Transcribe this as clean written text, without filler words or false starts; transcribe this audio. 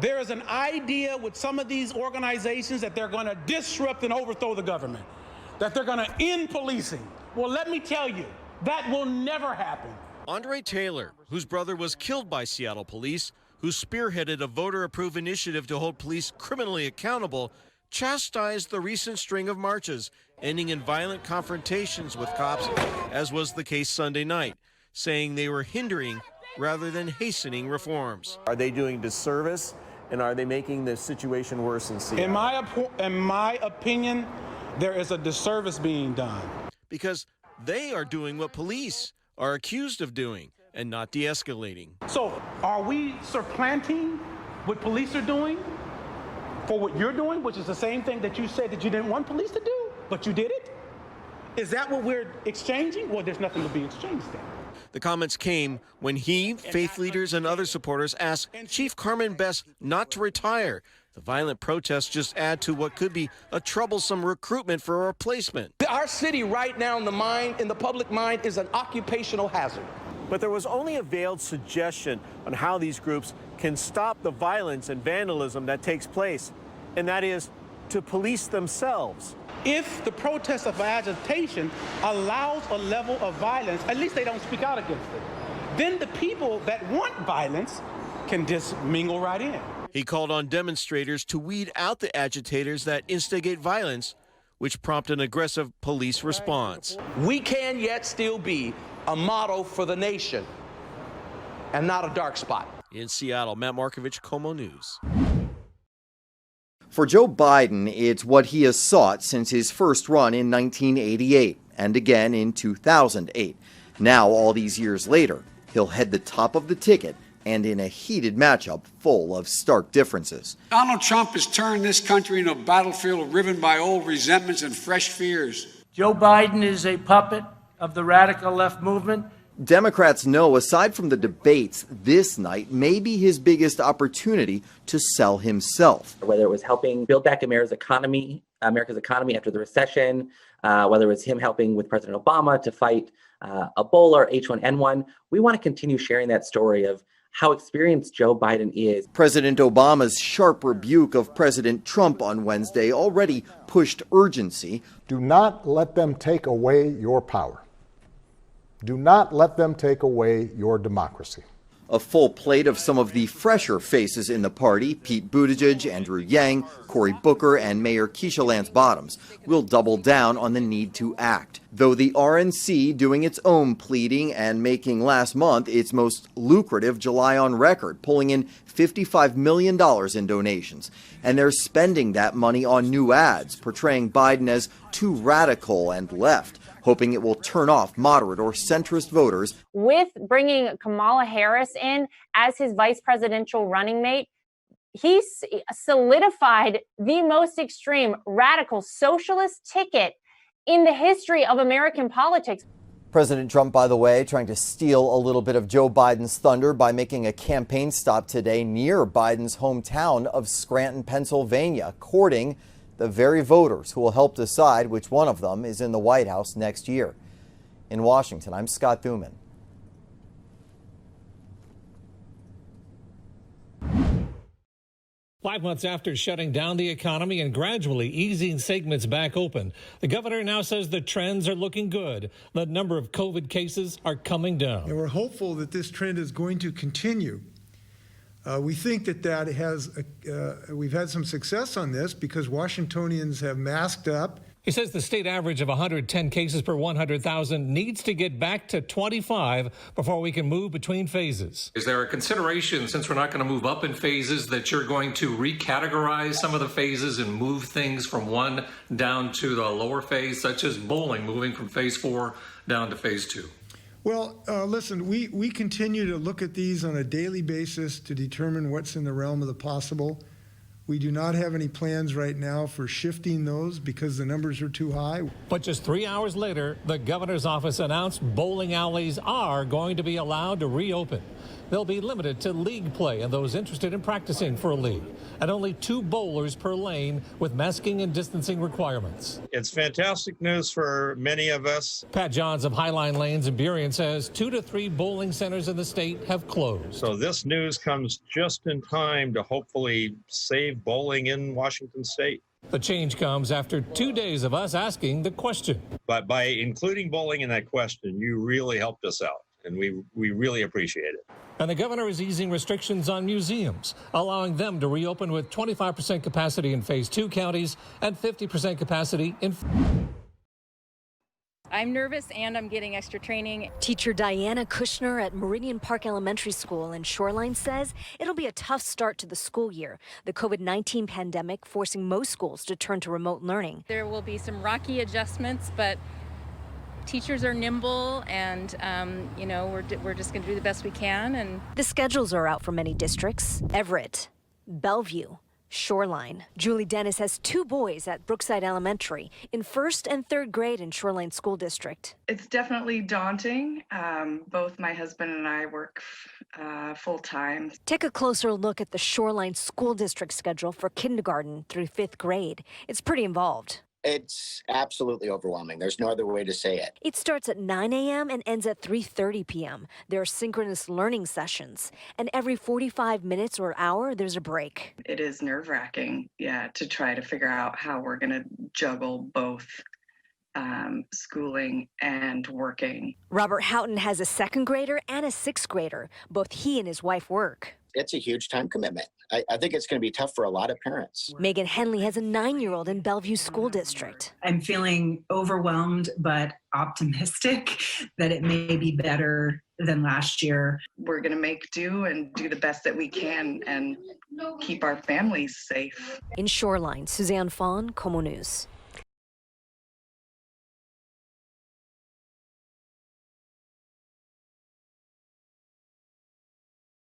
There is an idea with some of these organizations that they're going to disrupt and overthrow the government, that they're going to end policing. Well, let me tell you, that will never happen. Andre Taylor, whose brother was killed by Seattle police, who spearheaded a voter-approved initiative to hold police criminally accountable, chastised the recent string of marches, ending in violent confrontations with cops, as was the case Sunday night, saying they were hindering rather than hastening reforms. Are they doing disservice, and are they making the situation worse in Seattle? In my opinion, there is a disservice being done. Because they are doing what police are accused of doing and not de-escalating. So are we supplanting what police are doing for what you're doing, which is the same thing that you said that you didn't want police to do, but you did it? Is that what we're exchanging? Well, there's nothing to be exchanged then. The comments came when he, faith leaders, and other supporters asked Chief Carmen Best not to retire. The violent protests just add to what could be a troublesome recruitment for a replacement. Our city right now in the public mind is an occupational hazard. But there was only a veiled suggestion on how these groups can stop the violence and vandalism that takes place, and that is to police themselves. If the protest of agitation allows a level of violence, at least they don't speak out against it, then the people that want violence can just mingle right in. He called on demonstrators to weed out the agitators that instigate violence, which prompt an aggressive police response. We can yet still be a model for the nation and not a dark spot. In Seattle, Matt Markovich, KOMO News. For Joe Biden, it's what he has sought since his first run in 1988 and again in 2008. Now, all these years later, he'll head the top of the ticket and in a heated matchup full of stark differences. Donald Trump has turned this country into a battlefield riven by old resentments and fresh fears. Joe Biden is a puppet of the radical left movement. Democrats know, aside from the debates, this night may be his biggest opportunity to sell himself. Whether it was helping build back America's economy after the recession, whether it was him helping with President Obama to fight Ebola or H1N1, we want to continue sharing that story of how experienced Joe Biden is. President Obama's sharp rebuke of President Trump on Wednesday already pushed urgency. Do not let them take away your power. Do not let them take away your democracy. A full plate of some of the fresher faces in the party, Pete Buttigieg, Andrew Yang, Cory Booker, and Mayor Keisha Lance Bottoms, will double down on the need to act. Though the RNC doing its own pleading and making last month its most lucrative July on record, pulling in $55 million in donations. And they're spending that money on new ads, portraying Biden as too radical and left, hoping it will turn off moderate or centrist voters. With bringing Kamala Harris in as his vice presidential running mate, he's solidified the most extreme radical socialist ticket in the history of American politics. President Trump, by the way, trying to steal a little bit of Joe Biden's thunder by making a campaign stop today near Biden's hometown of Scranton, Pennsylvania, courting the very voters who will help decide which one of them is in the White House next year. In Washington, I'm Scott Thuman. Five months after shutting down the economy and gradually easing segments back open, the governor now says the trends are looking good. The number of COVID cases are coming down. And we're hopeful that this trend is going to continue. We think that we've had some success on this because Washingtonians have masked up. He says the state average of 110 cases per 100,000 needs to get back to 25 before we can move between phases. Is there a consideration, since we're not going to move up in phases, that you're going to recategorize some of the phases and move things from one down to the lower phase, such as bowling, moving from phase 4 down to phase 2? Well, listen, we continue to look at these on a daily basis to determine what's in the realm of the possible. We do not have any plans right now for shifting those because the numbers are too high. But just 3 hours later, the governor's office announced bowling alleys are going to be allowed to reopen. They'll be limited to league play and those interested in practicing for a league, and only 2 bowlers per lane with masking and distancing requirements. It's fantastic news for many of us. Pat Johns of Highline Lanes in Burien says 2 to 3 bowling centers in the state have closed. So this news comes just in time to hopefully save bowling in Washington state. The change comes after 2 days of us asking the question. But by including bowling in that question, you really helped us out, and we really appreciate it. And the governor is easing restrictions on museums, allowing them to reopen with 25% capacity in Phase 2 counties and 50% capacity in... I'm nervous and I'm getting extra training. Teacher Diana Kushner at Meridian Park Elementary School in Shoreline says it'll be a tough start to the school year. The COVID-19 pandemic forcing most schools to turn to remote learning. There will be some rocky adjustments, but teachers are nimble and, we're just going to do the best we can. And the schedules are out for many districts. Everett, Bellevue, Shoreline. Julie Dennis has 2 boys at Brookside Elementary in 1st and 3rd grade in Shoreline School District. It's definitely daunting. Both my husband and I work full time. Take a closer look at the Shoreline School District schedule for kindergarten through 5th grade. It's pretty involved. It's absolutely overwhelming. There's no other way to say it. It starts at 9 a.m. and ends at 3:30 p.m. There are synchronous learning sessions, and every 45 minutes or hour, there's a break. It is nerve-wracking, to try to figure out how we're going to juggle both schooling and working. Robert Houghton has a 2nd grader and a 6th grader. Both he and his wife work. It's a huge time commitment. I think it's going to be tough for a lot of parents. Megan Henley has a 9-year-old in Bellevue School District. I'm feeling overwhelmed, but optimistic that it may be better than last year. We're going to make do and do the best that we can and keep our families safe. In Shoreline, Suzanne Fawn, KOMO News.